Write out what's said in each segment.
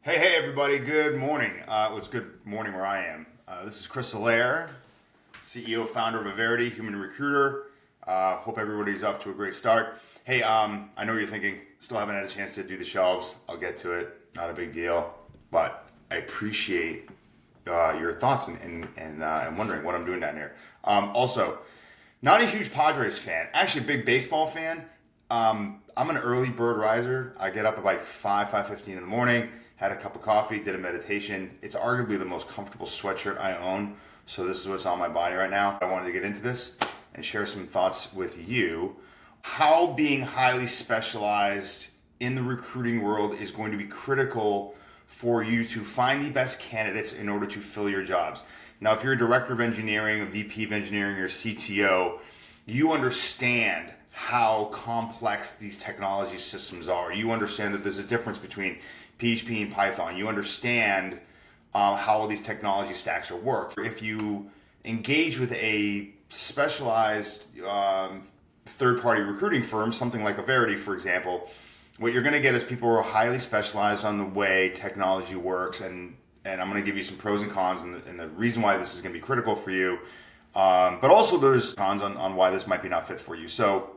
Hey, everybody. Good morning. It's good morning where I am. This is Chris Allaire, CEO, founder of Averity, human recruiter. Hope everybody's off to a great start. Hey, I know you're thinking, still haven't had a chance to do the shelves. I'll get to it. Not a big deal. But I appreciate your thoughts and wondering what I'm doing down here. Also, not a huge Padres fan. Actually, a big baseball fan. I'm an early bird riser. I get up at like 5:15 in the morning, had a cup of coffee, did a meditation. It's arguably the most comfortable sweatshirt I own. So this is what's on my body right now. I wanted to get into this and share some thoughts with you. How being highly specialized in the recruiting world is going to be critical for you to find the best candidates in order to fill your jobs. Now, if you're a director of engineering, a VP of engineering, or CTO, you understand how complex these technology systems are. You understand that there's a difference between PHP and Python. You understand how these technology stacks are worked. If you engage with a specialized third-party recruiting firm, something like Averity, for example, what you're going to get is people who are highly specialized on the way technology works, and I'm going to give you some pros and cons and the reason why this is going to be critical for you. But also there's cons on why this might be not fit for you. So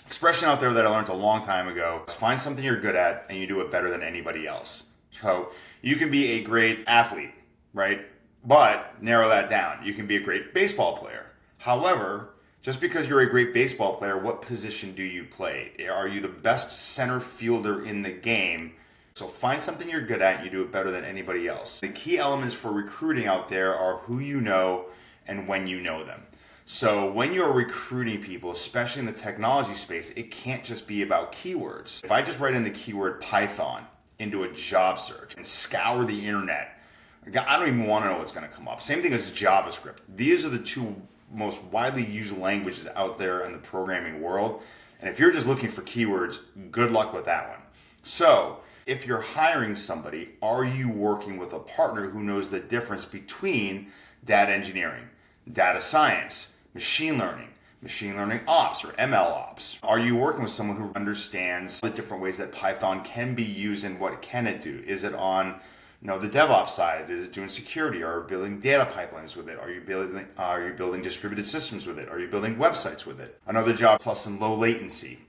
expression out there that I learned a long time ago is find something you're good at and you do it better than anybody else. So you can be a great athlete, right? But narrow that down. You can be a great baseball player. However, just because you're a great baseball player, what position do you play? Are you the best center fielder in the game? So find something you're good at and you do it better than anybody else. The key elements for recruiting out there are who you know and when you know them. So when you're recruiting people, especially in the technology space, it can't just be about keywords. If I just write in the keyword Python into a job search and scour the internet, I don't even want to know what's going to come up. Same thing as JavaScript. These are the two most widely used languages out there in the programming world. And if you're just looking for keywords, good luck with that one. So if you're hiring somebody, are you working with a partner who knows the difference between data engineering, data science, machine learning ops or ML ops? Are you working with someone who understands the different ways that Python can be used and what can it do? Is it on the DevOps side? Is it doing security? Are you building data pipelines with it? Are you building distributed systems with it? Are you building websites with it? Another job plus some low latency.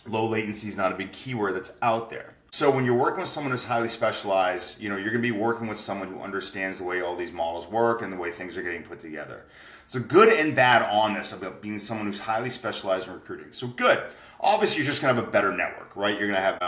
Low latency is not a big keyword that's out there. So when you're working with someone who's highly specialized, you're going to be working with someone who understands the way all these models work and the way things are getting put together. So good and bad on this about being someone who's highly specialized in recruiting. So good. Obviously, you're just going to have a better network, right? You're going to have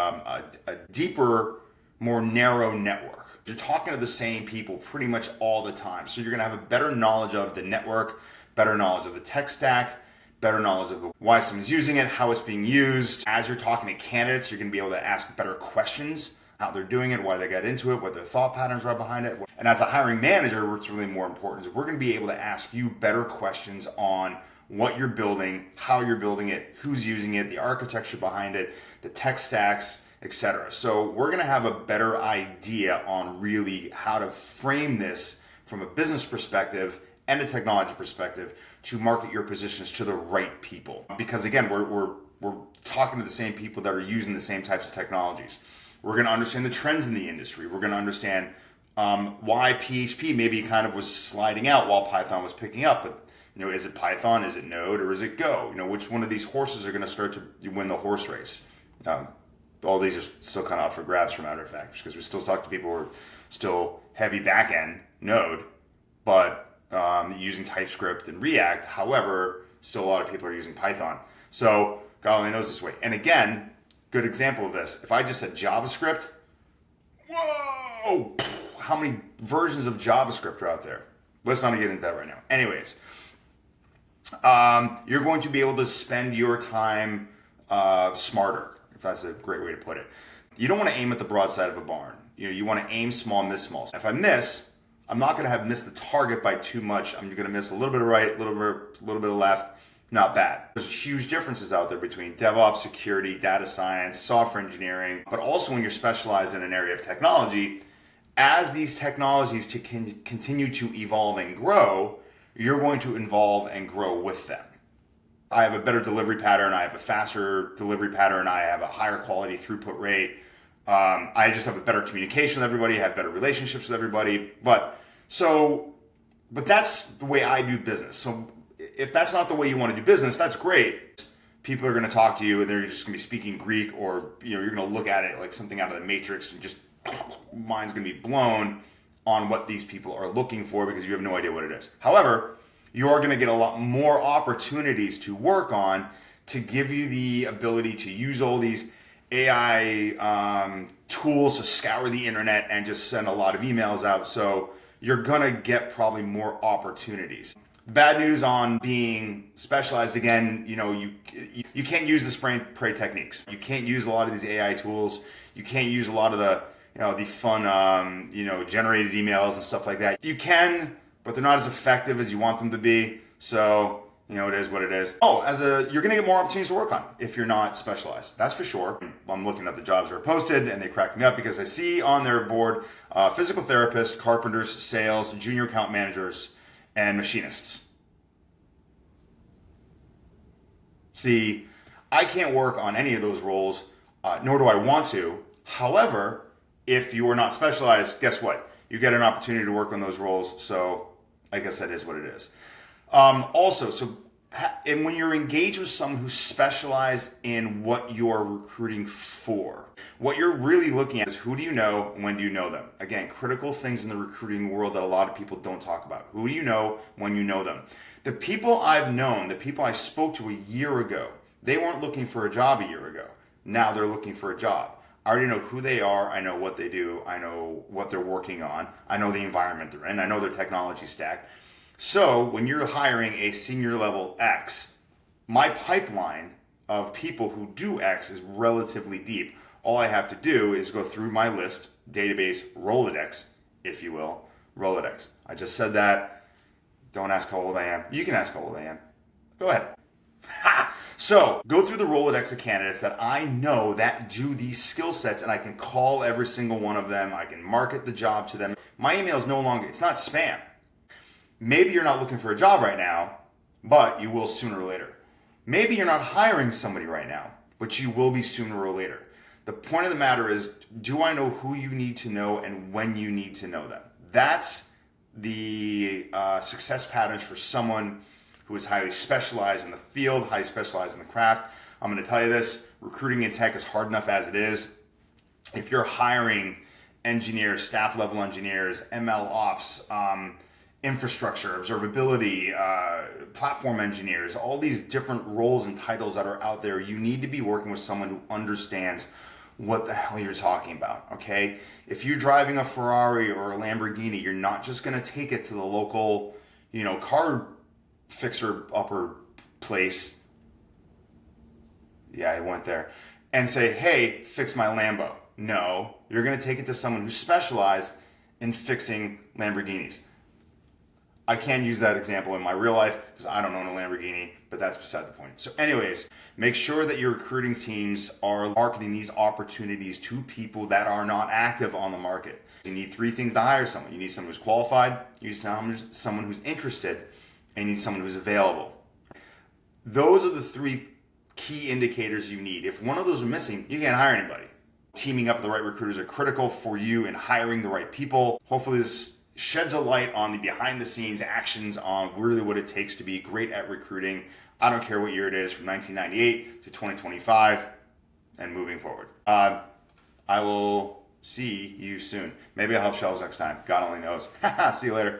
a deeper, more narrow network. You're talking to the same people pretty much all the time. So you're going to have a better knowledge of the network, better knowledge of the tech stack, better knowledge of why someone's using it, how it's being used. As you're talking to candidates, you're going to be able to ask better questions, how they're doing it, why they got into it, what their thought patterns are behind it. And as a hiring manager, what's really more important is we're going to be able to ask you better questions on what you're building, how you're building it, who's using it, the architecture behind it, the tech stacks, etc. So we're going to have a better idea on really how to frame this from a business perspective and a technology perspective to market your positions to the right people. Because again, we're talking to the same people that are using the same types of technologies. We're going to understand the trends in the industry. We're going to understand why PHP maybe kind of was sliding out while Python was picking up. But is it Python, is it Node, or is it Go? Which one of these horses are going to start to win the horse race? All these are still kind of up for grabs, for matter of fact, because we still talk to people who are still heavy back-end Node, but using TypeScript and React. However, still a lot of people are using Python. So God only knows this way. And again, good example of this. If I just said JavaScript, whoa, how many versions of JavaScript are out there? Let's not get into that right now. Anyways, you're going to be able to spend your time smarter, if that's a great way to put it. You don't want to aim at the broad side of a barn. You want to aim small, miss small. If I miss, I'm not going to have missed the target by too much. I'm going to miss a little bit of right, a little bit of left. Not bad. There's huge differences out there between DevOps, security, data science, software engineering, but also when you're specialized in an area of technology, as these technologies continue to evolve and grow, you're going to evolve and grow with them. I have a better delivery pattern, I have a faster delivery pattern, I have a higher quality throughput rate, I just have a better communication with everybody, have better relationships with everybody. But that's the way I do business. So if that's not the way you want to do business, that's great. People are going to talk to you and they're just going to be speaking Greek, or you're going to look at it like something out of the Matrix and just mind's going to be blown on what these people are looking for because you have no idea what it is. However, you are going to get a lot more opportunities to work on to give you the ability to use all these AI tools to scour the internet and just send a lot of emails out. So you're going to get probably more opportunities. Bad news on being specialized, again, you can't use the spray and pray techniques. You can't use a lot of these AI tools. You can't use a lot of the fun generated emails and stuff like that. You can, but they're not as effective as you want them to be. So it is what it is. You're going to get more opportunities to work on if you're not specialized. That's for sure. I'm looking at the jobs that are posted and they crack me up because I see on their board physical therapists, carpenters, sales, junior account managers, and machinists. See, I can't work on any of those roles, nor do I want to. However, if you are not specialized, guess what? You get an opportunity to work on those roles. So I guess that is what it is. And when you're engaged with someone who's specialized in what you're recruiting for, what you're really looking at is who do you know and when do you know them? Again, critical things in the recruiting world that a lot of people don't talk about. Who do you know when you know them? The people I've known, the people I spoke to a year ago, they weren't looking for a job a year ago. Now they're looking for a job. I already know who they are. I know what they do. I know what they're working on. I know the environment they're in. I know their technology stack. So when you're hiring a senior level X, my pipeline of people who do X is relatively deep. All I have to do is go through my list, database, Rolodex, if you will, Rolodex. I just said that. Don't ask how old I am. You can ask how old I am. Go ahead. So go through the Rolodex of candidates that I know that do these skill sets, and I can call every single one of them. I can market the job to them. My email is no longer, it's not spam. Maybe you're not looking for a job right now, but you will sooner or later. Maybe you're not hiring somebody right now, but you will be sooner or later. The point of the matter is, do I know who you need to know and when you need to know them? That's the success patterns for someone who is highly specialized in the field, highly specialized in the craft. I'm going to tell you this, recruiting in tech is hard enough as it is. If you're hiring engineers, staff level engineers, ML ops, infrastructure, observability, platform engineers, all these different roles and titles that are out there, you need to be working with someone who understands what the hell you're talking about, okay? If you're driving a Ferrari or a Lamborghini, you're not just gonna take it to the local, car fixer-upper place. Yeah, I went there. And say, hey, fix my Lambo. No, you're gonna take it to someone who's specialized in fixing Lamborghinis. I can use that example in my real life because I don't own a Lamborghini, but that's beside the point. So anyways, make sure that your recruiting teams are marketing these opportunities to people that are not active on the market. You need three things to hire someone. You need someone who's qualified, you need someone who's interested, and you need someone who's available. Those are the three key indicators you need. If one of those are missing, you can't hire anybody. Teaming up with the right recruiters are critical for you in hiring the right people. Hopefully this sheds a light on the behind the scenes actions on really what it takes to be great at recruiting. I don't care what year it is, from 1998 to 2025 and moving forward. I will see you soon. Maybe I'll have shelves next time. God only knows. See you later.